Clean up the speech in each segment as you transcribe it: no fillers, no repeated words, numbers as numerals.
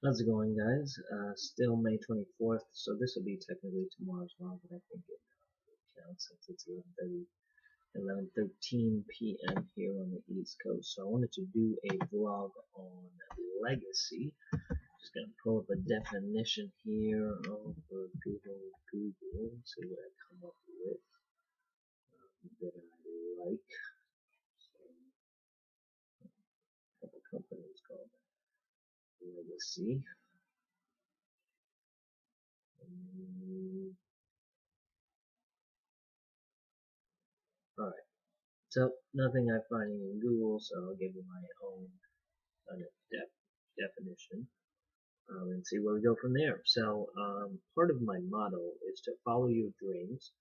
How's it going, guys? Still May 24th, so this will be technically tomorrow's vlog, but I think it counts since it's 11:13 p.m. here on the East Coast. So I wanted to do a vlog on legacy. Just gonna pull up a definition here over Google, see what I come up with that I like. So, a couple companies called Legacy. Alright. So nothing I'm finding in Google, so I'll give you my own kind of definition and see where we go from there. So part of my motto is to follow your dreams,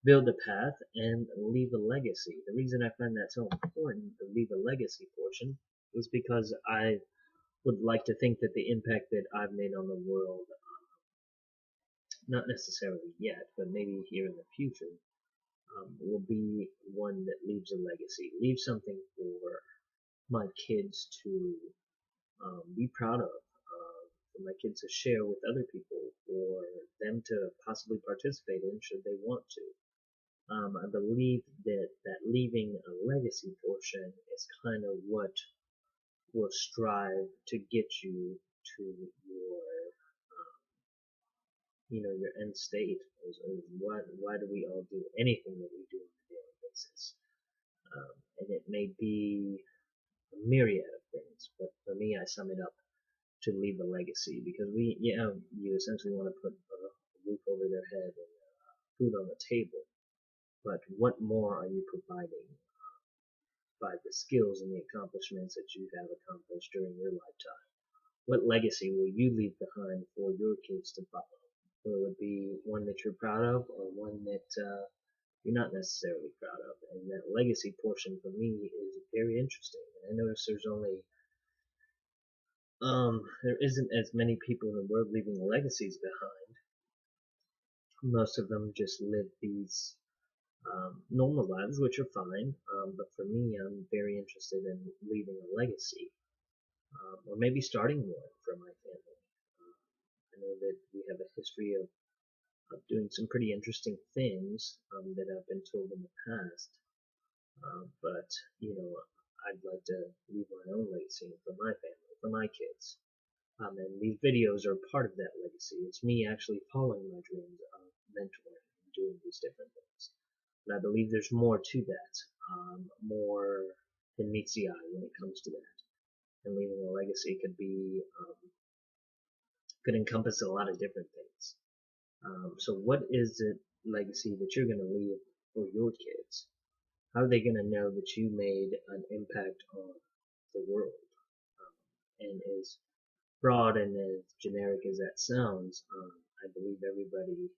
build a path, and leave a legacy. The reason I find that so important, the leave a legacy portion, is because I would like to think that the impact that I've made on the world, not necessarily yet, but maybe here in the future, will be one that leaves a legacy, leaves something for my kids to be proud of, for my kids to share with other people, for them to possibly participate in should they want to. I believe that leaving a legacy portion is kind of what will strive to get you to your your end state. Is why do we all do anything that we do on a daily basis? And it may be a myriad of things, but for me, I sum it up to leave a legacy, because you essentially want to put a roof over their head and food on the table, but what more are you providing by the skills and the accomplishments that you have accomplished during your lifetime? What legacy will you leave behind for your kids to follow? Will it be one that you're proud of, or one that you're not necessarily proud of? And that legacy portion for me is very interesting. And I notice there isn't as many people in the world leaving legacies behind. Most of them just live these normal lives, which are fine. But for me, I'm very interested in leaving a legacy, or maybe starting one for my family. I know that we have a history of doing some pretty interesting things that I've been told in the past. But I'd like to leave my own legacy for my family, for my kids. And these videos are part of that legacy. It's me actually following my dreams of mentoring and doing these different things. And I believe there's more to that, more than meets the eye when it comes to that. And leaving a legacy could encompass a lot of different things. So what is the legacy that you're going to leave for your kids? How are they going to know that you made an impact on the world? And as broad and as generic as that sounds, I believe everybody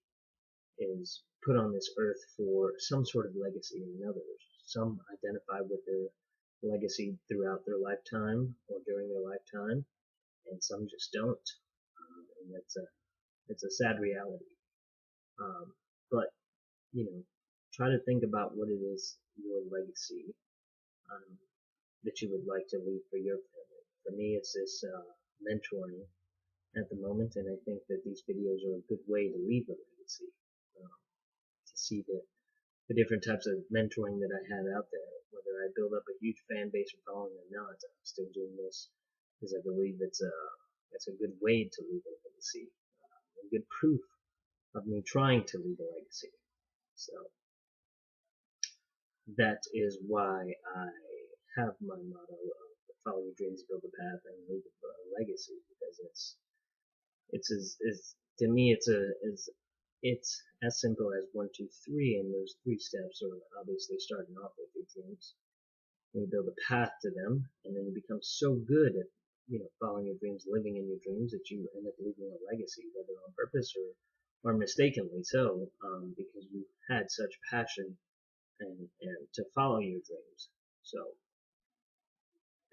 is put on this earth for some sort of legacy or another. Some identify with their legacy throughout their lifetime or during their lifetime, and some just don't. And it's a sad reality. But try to think about what it is, your legacy, um, that you would like to leave for your family. For me, it's this mentoring at the moment, and I think that these videos are a good way to leave a legacy. To see the different types of mentoring that I have out there, whether I build up a huge fan base or following or not, I'm still doing this because I believe it's a good way to leave a legacy, a good proof of me trying to leave a legacy. So that is why I have my motto of follow your dreams, build a path, and leave a legacy, because it's to me it's as simple as 1, 2, 3, and those 3 steps are obviously starting off with your dreams. And you build a path to them, and then you become so good at following your dreams, living in your dreams, that you end up leaving a legacy, whether on purpose or mistakenly so, because you had such passion and to follow your dreams. So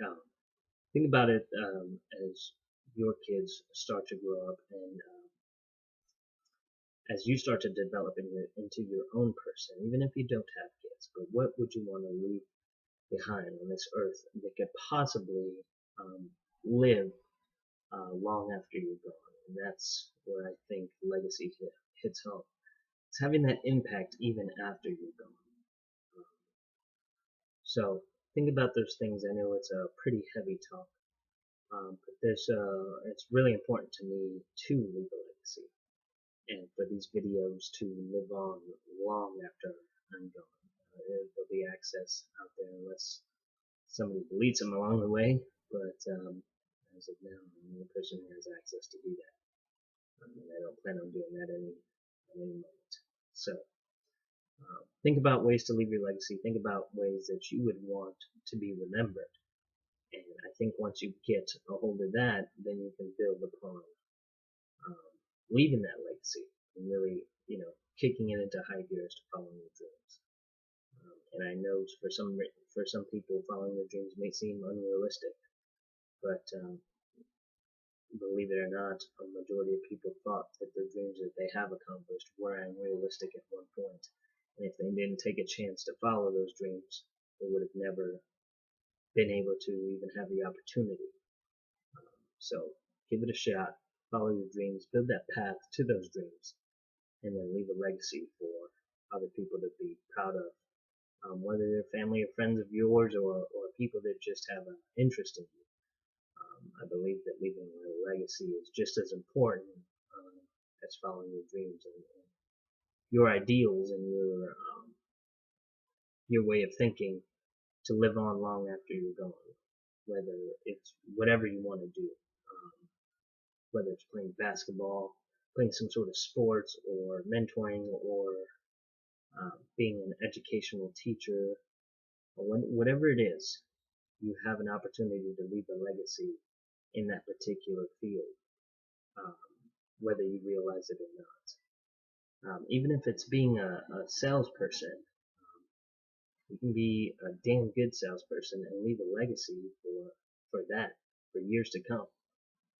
um, think about it as your kids start to grow up, and as you start to develop into your own person, even if you don't have kids, but what would you want to leave behind on this earth that could possibly live long after you're gone. And that's where I think legacy hits home. It's having that impact even after you're gone. So think about those things. I know it's a pretty heavy talk, but it's really important to me to leave a legacy, and for these videos to live on long after I'm gone. There'll be access out there unless somebody deletes them along the way, but as of now, I'm the only person who has access to do that. And I don't plan on doing that at any moment. So think about ways to leave your legacy. Think about ways that you would want to be remembered. And I think once you get a hold of that, then you can build upon leaving that legacy and really, kicking it into high gears to following your dreams. And I know for some people, following their dreams may seem unrealistic, but believe it or not, a majority of people thought that the dreams that they have accomplished were unrealistic at one point. And if they didn't take a chance to follow those dreams, they would have never been able to even have the opportunity. So give it a shot, follow your dreams, build that path to those dreams, and then leave a legacy for other people to be proud of, whether they're family or friends of yours or people that just have an interest in you. I believe that leaving a legacy is just as important as following your dreams and your ideals and your way of thinking to live on long after you're gone. Whether it's whatever you want to do, whether it's playing basketball, playing some sort of sports, or mentoring, or being an educational teacher, or whatever it is, you have an opportunity to leave a legacy in that particular field, whether you realize it or not. Even if it's being a salesperson, you can be a damn good salesperson and leave a legacy for years to come.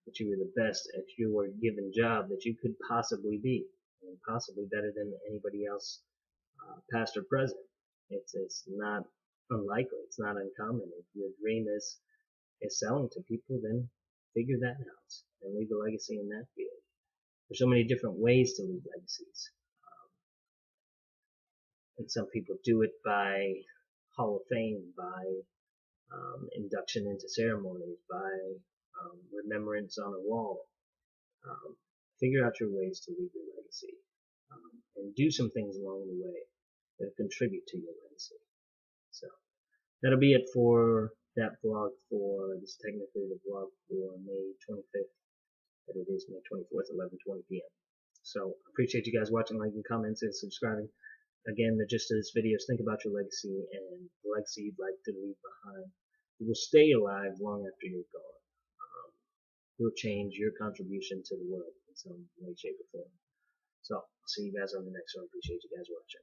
That you were the best at your given job that you could possibly be, and possibly better than anybody else, past or present. It's not unlikely. It's not uncommon. If your dream is selling to people, then figure that out and leave a legacy in that field. There's so many different ways to leave legacies. And some people do it by Hall of Fame, by induction into ceremonies, by remembrance on a wall. Figure out your ways to leave your legacy, and do some things along the way that contribute to your legacy. So that'll be it for that vlog. This is technically the vlog for May 25th, but it is May 24th, 11:20 p.m. So appreciate you guys watching, liking, comments, and subscribing. Again, the gist of this video is think about your legacy and the legacy you'd like to leave behind. It will stay alive long after you're gone. It will change your contribution to the world in some way, shape, or form. So, I'll see you guys on the next one. Appreciate you guys watching.